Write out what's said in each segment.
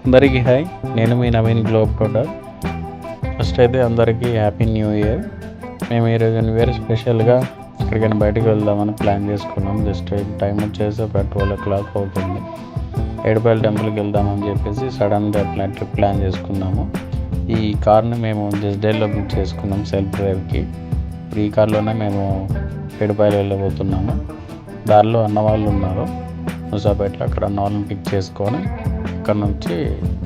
అందరికీ హాయ్, నేను మీ Naveen globe trotter. First అయితే అందరికీ హ్యాపీ న్యూ ఇయర్. మేము ఈరోజు న్యూ ఇయర్ స్పెషల్గా ఎక్కడికైనా బయటకు వెళ్దామని ప్లాన్ చేసుకున్నాం. జస్ట్ టైం వచ్చేసి ఒక 12 o'clock అవుతుంది. ఏడుపాయల టెంపుల్కి వెళ్దామని చెప్పేసి సడన్గా ట్రిప్ ప్లాన్ చేసుకున్నాము. ఈ కార్ని మేము జస్ట్ డేలో బుక్ చేసుకున్నాం సెల్ఫ్ డ్రైవ్కి. ఇప్పుడు ఈ కార్లోనే మేము ఏడుపాయలు వెళ్ళబోతున్నాము. దారిలో అన్న వాళ్ళు ఉన్నారు ముసాపేటలో, అక్కడ అన్న వాళ్ళని పిక్ చేసుకొని అక్కడ నుంచి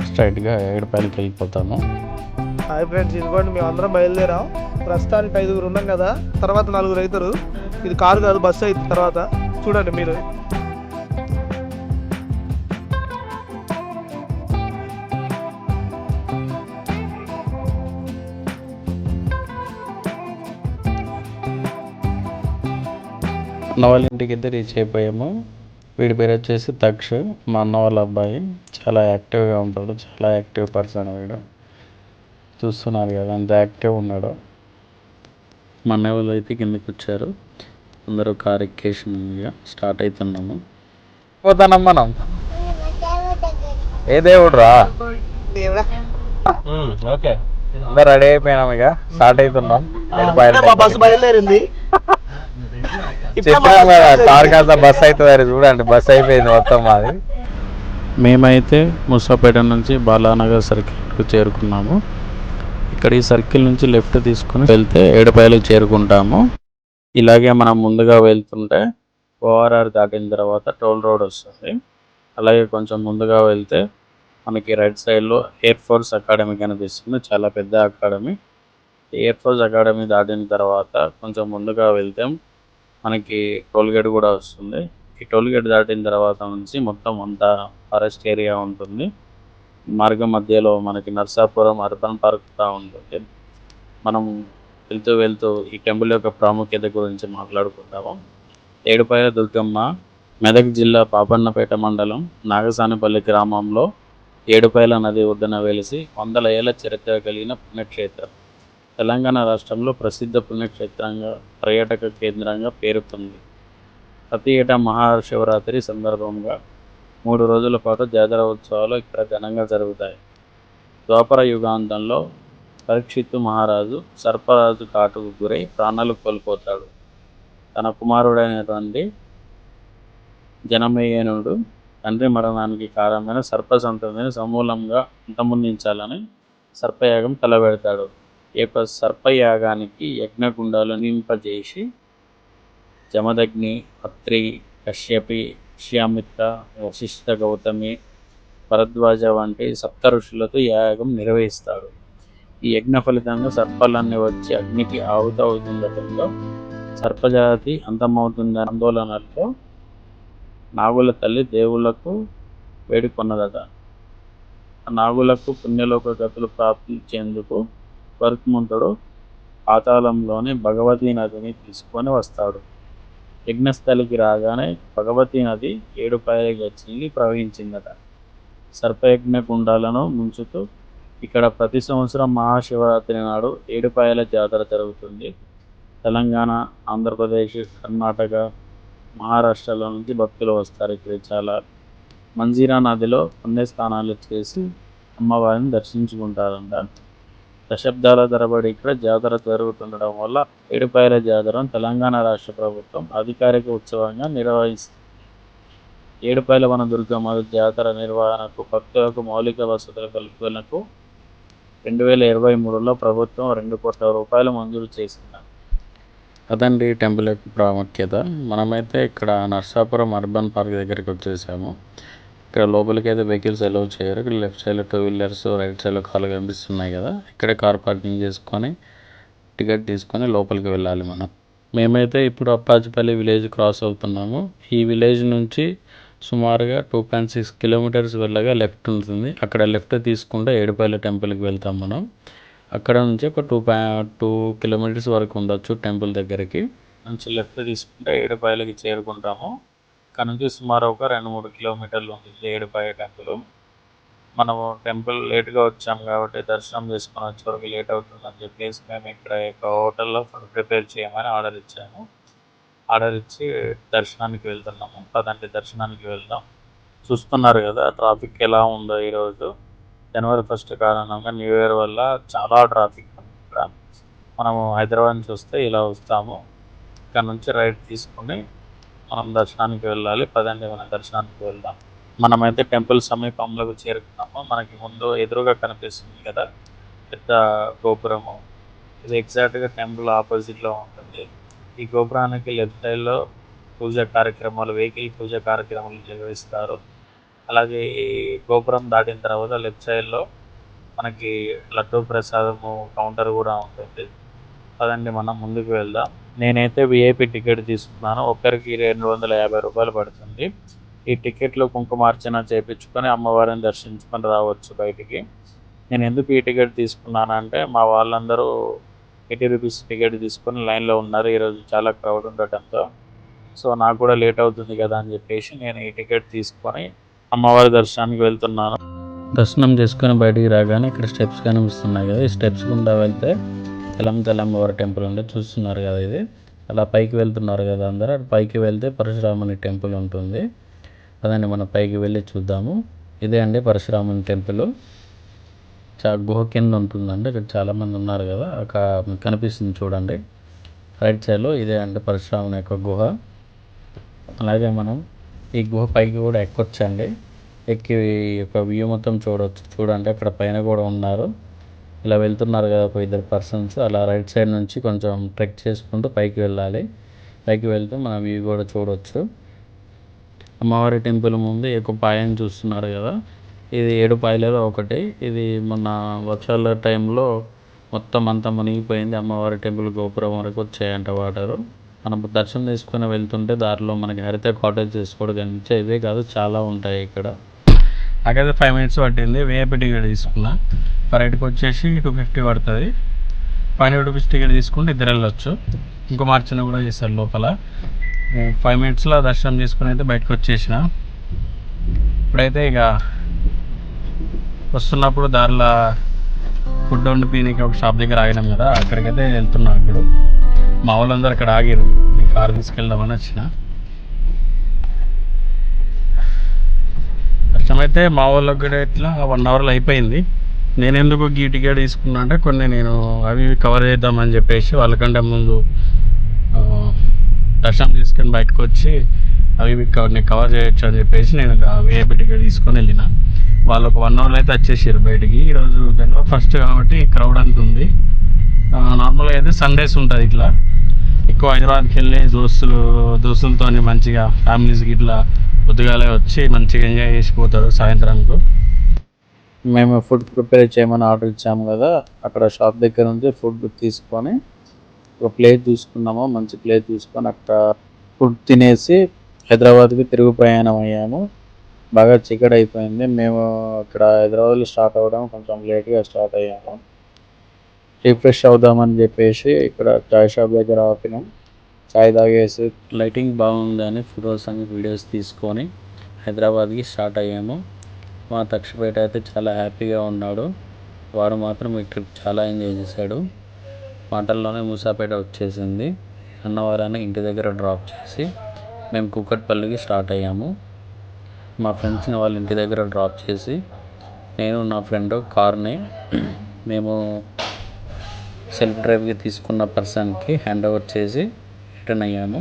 స్ట్రైట్గా ఏడుపాయలకి వెళ్ళిపోతాము. హాయ్ ఫ్రెండ్స్, ఇదిగోండి మేము అందరం బయలుదేరాం. ప్రస్తుతానికి 5 ఉన్నాం కదా, తర్వాత 4 అవుతారు. ఇది కారు కాదు, బస్సు అవుతుంది. తర్వాత చూడండి మీరు. అన్న వాళ్ళ ఇంటికి అయితే రీచ్ అయిపోయాము. వీడి పేరు వచ్చేసి తక్ష, మా అన్న వాళ్ళ అబ్బాయి. చాలా యాక్టివ్గా ఉంటాడు, చాలా యాక్టివ్ పర్సన్ వీడు. చూస్తున్నారు కదా అంత యాక్టివ్ ఉన్నాడు. మా అన్నయ్య వాళ్ళు అయితే కిందకి వచ్చారు. అందరూ కార్ ఎక్కేసి స్టార్ట్ అవుతున్నాము. పోతాం మనం. ఏ దేవుడు రా. ఓకే, అందరు రెడీ అయిపోయినాం, ఇక స్టార్ట్ అవుతున్నాం. బస్సు బయలుదేరింది. చెప్పాము కదా కార్ కాస్త బస్ అవుతుంది. చూడండి, బస్ అయిపోయింది మొత్తం మాది. మేమైతే ముసాపేట నుంచి బాలానగర్ సర్కిల్కి చేరుకున్నాము. ఇక్కడ ఈ సర్కిల్ నుంచి లెఫ్ట్ తీసుకుని వెళ్తే ఏడుపాయలకు చేరుకుంటాము. ఇలాగే మనం ముందుగా వెళ్తుంటే ఓఆర్ఆర్ దాటిన తర్వాత టోల్ రోడ్ వస్తుంది. అలాగే కొంచెం ముందుగా వెళ్తే మనకి రైట్ సైడ్లో ఎయిర్ ఫోర్స్ అకాడమీ కనిపిస్తుంది, చాలా పెద్ద అకాడమీ. ఎయిర్ ఫోర్స్ అకాడమీ దాటిన తర్వాత కొంచెం ముందుగా వెళ్తే మనకి టోల్గేట్ కూడా వస్తుంది. ఈ టోల్గేట్ దాటిన తర్వాత నుంచి మొత్తం అంతా ఫారెస్ట్ ఏరియా ఉంటుంది. మార్గం మధ్యలో మనకి నర్సాపురం అర్బన్ పార్క్ కూడా ఉంటుంది. మనం వెళ్తూ ఈ టెంపుల్ యొక్క ప్రాముఖ్యత గురించి మాట్లాడుకుంటాము. ఏడుపాయల దుర్గమ్మ మెదక్ జిల్లా పాపన్నపేట మండలం నాగసానిపల్లి గ్రామంలో ఏడుపాయల నది ఒడ్డున వెలిసి 100 ఏళ్ల చరిత్ర కలిగిన పుణ్యక్షేత్రం. తెలంగాణ రాష్ట్రంలో ప్రసిద్ధ పుణ్యక్షేత్రంగా, పర్యాటక కేంద్రంగా పేరుకుంది. ప్రతి ఏటా మహాశివరాత్రి సందర్భంగా 3 రోజుల పాటు జాతర ఉత్సవాలు ఇక్కడ ఘనంగా జరుగుతాయి. ద్వాపర యుగాంతంలో పరీక్షిత్తు మహారాజు సర్పరాజు కాటుకు గురై ప్రాణాలు కోల్పోతాడు. తన కుమారుడైనటువంటి జనమేజయుడు తండ్రి మరణానికి కారణమైన సర్పసంతతిని సమూలంగా అంతమొందించాలని సర్పయాగం తలపెడతాడు. ఈ యొక్క సర్పయాగానికి యజ్ఞగుండాలు నింపజేసి జమదగ్ని, అత్రి, కశ్యపి, విశ్వామిత్ర, వశిష్ఠ, గౌతమి, భరద్వాజ వంటి సప్త ఋషులతో యాగం నిర్వహిస్తాడు. ఈ యజ్ఞ ఫలితంగా సర్పాలన్నీ వచ్చి అగ్నికి ఆహుతవుతుండటంతో సర్పజాతి అంతమవుతుందనే ఆందోళనతో నాగుల తల్లి దేవుళ్లకు వేడుకొన్నదట. నాగులకు పుణ్యలోక గతులు ప్రాప్తించేందుకు గరుత్మంతుడు పాతాళంలోని భగవతీ నదిని తీసుకొని వస్తాడు. యజ్ఞస్థలికి రాగానే భగవతీ నది ఏడుపాయల గచ్చికి ప్రవహించిందట. సర్పయజ్ఞ కుండాలను ముంచుతూ ఇక్కడ ప్రతి సంవత్సరం మహాశివరాత్రి నాడు ఏడుపాయల జాతర జరుగుతుంది. తెలంగాణ, ఆంధ్రప్రదేశ్, కర్ణాటక, మహారాష్ట్రలో నుంచి భక్తులు వస్తారు. ఇక్కడ చాలా మంజీరా నదిలో పుణ్యస్నానాలు చేసి అమ్మవారిని దర్శించుకుంటారంట. దశాబ్దాల తరబడి ఇక్కడ జాతర జరుగుతుండడం వల్ల ఏడుపాయల జాతరను తెలంగాణ రాష్ట్ర ప్రభుత్వం అధికారిక ఉత్సవంగా నిర్వహిస్తుంది. ఏడుపాయల వన దుర్గమ్మ జాతర నిర్వహణకు భక్తులకు మౌలిక వసతుల కల్పనకు 2023లో ప్రభుత్వం 2 కోట్ల రూపాయలు మంజూరు చేసింది. అదండి టెంపుల్ యొక్క ప్రాముఖ్యత. మనమైతే ఇక్కడ నర్సాపురం అర్బన్ పార్క్ దగ్గరికి వచ్చేసాము. ఇక్కడ లోపలికి అయితే వెహికల్స్ అలౌ చేయరు. ఇక్కడ లెఫ్ట్ సైడ్లో 2 వీలర్స్, రైట్ సైడ్లో కార్లు కనిపిస్తున్నాయి కదా, ఇక్కడే కార్ పార్కింగ్ చేసుకొని టికెట్ తీసుకొని లోపలికి వెళ్ళాలి మనం. మేమైతే ఇప్పుడు అప్పాచిపల్లి విలేజ్ క్రాస్ అవుతున్నాము. ఈ విలేజ్ నుంచి సుమారుగా 2.6 కిలోమీటర్స్ వెళ్ళగా లెఫ్ట్ ఉంటుంది. అక్కడ లెఫ్ట్ తీసుకుంటే ఏడుపాయల టెంపుల్కి వెళ్తాం మనం. అక్కడ నుంచి ఒక 2 కిలోమీటర్స్ వరకు ఉండొచ్చు టెంపుల్ దగ్గరికి. నుంచి లెఫ్ట్ తీసుకుంటే ఏడుపాయలకి చేరుకుంటాము. ఇక్కడ నుంచి సుమారు ఒక 2-3 కిలోమీటర్లు ఉంటుంది ఏడుపాయ టెంపుల్. మనము టెంపుల్ లేట్గా వచ్చాము కాబట్టి దర్శనం చేసుకొని వచ్చే వరకు లేట్ అవుతుందని చెప్పేసి మేము ఇక్కడ హోటల్లో ఫుడ్ ప్రిపేర్ చేయమని ఆర్డర్ ఇచ్చాము. ఆర్డర్ ఇచ్చి దర్శనానికి వెళ్తున్నాము. పదండి దర్శనానికి వెళ్దాం. చూస్తున్నారు కదా ట్రాఫిక్ ఎలా ఉందో ఈరోజు. జనవరి 1 కారణంగా న్యూ ఇయర్ వల్ల చాలా ట్రాఫిక్ అనమాట. మనము హైదరాబాద్ నుంచి వస్తే ఇలా వస్తాము, ఇక్కడ నుంచి రైట్ తీసుకొని మనం దర్శనానికి వెళ్ళాలి. పదండి మన దర్శనానికి వెళ్దాం. మనమైతే టెంపుల్ సమీపంలోకి చేరుకున్నాము. మనకి ముందు ఎదురుగా కనిపిస్తుంది కదా పెద్ద గోపురము, ఇది ఎగ్జాక్ట్గా టెంపుల్ ఆపోజిట్లో ఉంటుంది. ఈ గోపురానికి లెఫ్ట్ సైడ్లో పూజా కార్యక్రమాలు, వెహికల్ పూజా కార్యక్రమాలు నిర్వహిస్తారు. అలాగే ఈ గోపురం దాటిన తర్వాత లెఫ్ట్ సైడ్లో మనకి లడ్డూ ప్రసాదము కౌంటర్ కూడా ఉంటుంది. పదండి మనం ముందుకు వెళ్దాం. నేనైతే విఐపి టికెట్ తీసుకున్నాను. ఒక్కరికి 250 రూపాయలు పడుతుంది. ఈ టికెట్లో కుంకుమార్చన చేయించుకొని అమ్మవారిని దర్శించుకొని రావచ్చు బయటికి. నేను ఎందుకు ఈ టికెట్ తీసుకున్నానంటే మా వాళ్ళందరూ 80 రూపీస్ టికెట్ తీసుకొని లైన్లో ఉన్నారు. ఈరోజు చాలా క్రౌడ్ ఉండటంతో సో నాకు కూడా లేట్ అవుతుంది కదా అని చెప్పేసి నేను ఈ టికెట్ తీసుకొని అమ్మవారి దర్శనానికి వెళ్తున్నాను. దర్శనం చేసుకొని బయటికి రాగానే ఇక్కడ స్టెప్స్ కనిపిస్తున్నాయి కదా, ఈ స్టెప్స్ గుండా వెళ్తే అమ్మవారి టెంపుల్ ఉండే చూస్తున్నారు కదా, ఇది అలా పైకి వెళ్తున్నారు కదా అందరూ. పైకి వెళ్తే పరశురాముని టెంపుల్ ఉంటుంది. అదండి మనం పైకి వెళ్ళి చూద్దాము. ఇదే అండి పరశురాముని టెంపుల్. గుహ కింద ఉంటుందండి. ఇక్కడ చాలామంది ఉన్నారు కదా, అక్కడ కనిపిస్తుంది చూడండి రైట్ సైడ్లో. ఇదే అండి పరశురాముని యొక్క గుహ. అలాగే మనం ఈ గుహ పైకి కూడా ఎక్కొచ్చండి. ఎక్కి యొక్క వ్యూ మొత్తం చూడవచ్చు. చూడండి అక్కడ పైన కూడా ఉన్నారు, ఇలా వెళ్తున్నారు కదా ఒక 2 పర్సన్స్. అలా రైట్ సైడ్ నుంచి కొంచెం ట్రెక్ చేసుకుంటూ పైకి వెళ్ళాలి. పైకి వెళ్తే మనం వ్యూ కూడా చూడవచ్చు. అమ్మవారి టెంపుల్ ముందు ఒక పాయని చూస్తున్నారు కదా, ఇది 7 పాయలలో ఒకటి. ఇది మొన్న వర్షాల టైంలో మొత్తం అంతా మునిగిపోయింది. అమ్మవారి టెంపుల్ గోపురం వరకు వచ్చాయంట వాటరు. మనం దర్శనం తీసుకుని వెళ్తుంటే దారిలో మనకి హరిత కాటేజ్ చేసుకోవడం కనిపించే ఇవే కాదు చాలా ఉంటాయి ఇక్కడ. నాకైతే 5 మినిట్స్ పట్టింది. విఐపి టికెట్ తీసుకున్నా. రైట్కి వచ్చేసి 250 పడుతుంది. 500 రూపీస్ టికెట్ తీసుకుంటే ఇద్దరు వెళ్ళొచ్చు. ఇంకో మార్చిన కూడా చేస్తారు లోపల. 5 మినిట్స్లో దర్శనం చేసుకుని అయితే బయటకు వచ్చేసిన. ఇప్పుడైతే ఇక వస్తున్నప్పుడు దారిలో ఫుడ్ వండిపోయినాక ఒక షాప్ దగ్గర ఆగినాం కదా, అక్కడికైతే వెళ్తున్నాం. ఇప్పుడు మా వాళ్ళందరూ అక్కడ ఆగిరు, కారు తీసుకెళ్దామని వచ్చిన. కష్టమైతే మా వాళ్ళకి కూడా ఇట్లా 1 అవర్లో అయిపోయింది. నేను ఎందుకు ఈ టికెట్ తీసుకున్నా అంటే కొన్ని నేను అవి కవర్ చేద్దామని చెప్పేసి వాళ్ళకంటే ముందు దర్శనం తీసుకొని బయటకు వచ్చి అవి కవర్ చేయొచ్చు అని చెప్పేసి నేను విఐపి టికెట్ తీసుకొని వెళ్ళిన. వాళ్ళు ఒక 1 అవర్లో అయితే వచ్చేసారు బయటికి. ఈరోజు జనవరి 1 కాబట్టి క్రౌడ్ అంత ఉంది. నార్మల్గా అయితే సండేస్ ఉంటుంది ఇట్లా ఎక్కువ హైదరాబాద్కి వెళ్ళి దోస్తులతో మంచిగా ఫ్యామిలీస్కి ఇట్లా పొద్దుగాలే వచ్చి మంచిగా ఎంజాయ్ చేసిపోతారు సాయంత్రానికి. మేము ఫుడ్ ప్రిపేర్ చేయమని ఆర్డర్ ఇచ్చాము కదా, అక్కడ షాప్ దగ్గర నుంచి ఫుడ్ తీసుకొని ఒక ప్లేట్ తీసుకున్నాము. మంచి ప్లేట్ తీసుకొని అక్కడ ఫుడ్ తినేసి హైదరాబాద్కి తిరుగు ప్రయాణం అయ్యాము. బాగా చీకటి అయిపోయింది. మేము ఇక్కడ హైదరాబాద్లో స్టార్ట్ అవ్వడం కొంచెం లేట్గా స్టార్ట్ అయ్యాము. రిఫ్రెష్ అవుదామని చెప్పేసి ఇక్కడ చాయ్ షాప్ దగ్గర ఆపినాం. చాయ్ తాగేసి లైటింగ్ బాగుందని ఫొటోస్ అని వీడియోస్ తీసుకొని హైదరాబాద్కి స్టార్ట్ అయ్యాము. మా తక్షపేట అయితే చాలా హ్యాపీగా ఉన్నాడు. వాడు మాత్రం ఈ ట్రిప్ చాలా ఎంజాయ్ చేశాడు. మాటల్లోనే మూసాపేట వచ్చేసింది. అన్నవరాన్ని ఇంటి దగ్గర డ్రాప్ చేసి మేము కూకట్పల్లికి స్టార్ట్ అయ్యాము. మా ఫ్రెండ్స్ని వాళ్ళ ఇంటి దగ్గర డ్రాప్ చేసి నేను నా ఫ్రెండ్ కార్ని మేము సెల్ఫ్ డ్రైవ్కి తీసుకున్న పర్సన్కి హ్యాండ్ ఓవర్ చేసి రిటర్న్ అయ్యాము.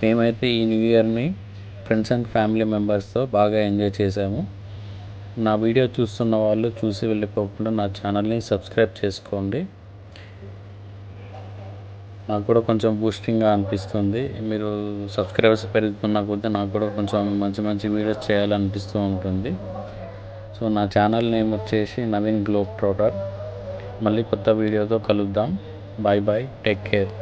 మేమైతే ఈ న్యూ ఇయర్ని ఫ్రెండ్స్ అండ్ ఫ్యామిలీ మెంబర్స్తో బాగా ఎంజాయ్ చేసాము. నా వీడియో చూస్తున్న వాళ్ళు చూసి వెళ్ళిపోకుండా నా ఛానల్ని సబ్స్క్రైబ్ చేసుకోండి. నాకు కూడా కొంచెం బూస్టింగ్గా అనిపిస్తుంది. మీరు సబ్స్క్రైబర్స్ పెరుగుతున్న కొద్దీ నాకు కూడా కొంచెం మంచి మంచి వీడియోస్ చేయాలనిపిస్తూ ఉంటుంది. సో నా ఛానల్ నేమ్ వచ్చేసి నవీన్ గ్లోబ్ ట్రోటర్. మళ్ళీ కొత్త వీడియోతో కలుద్దాం. Bye bye, take care.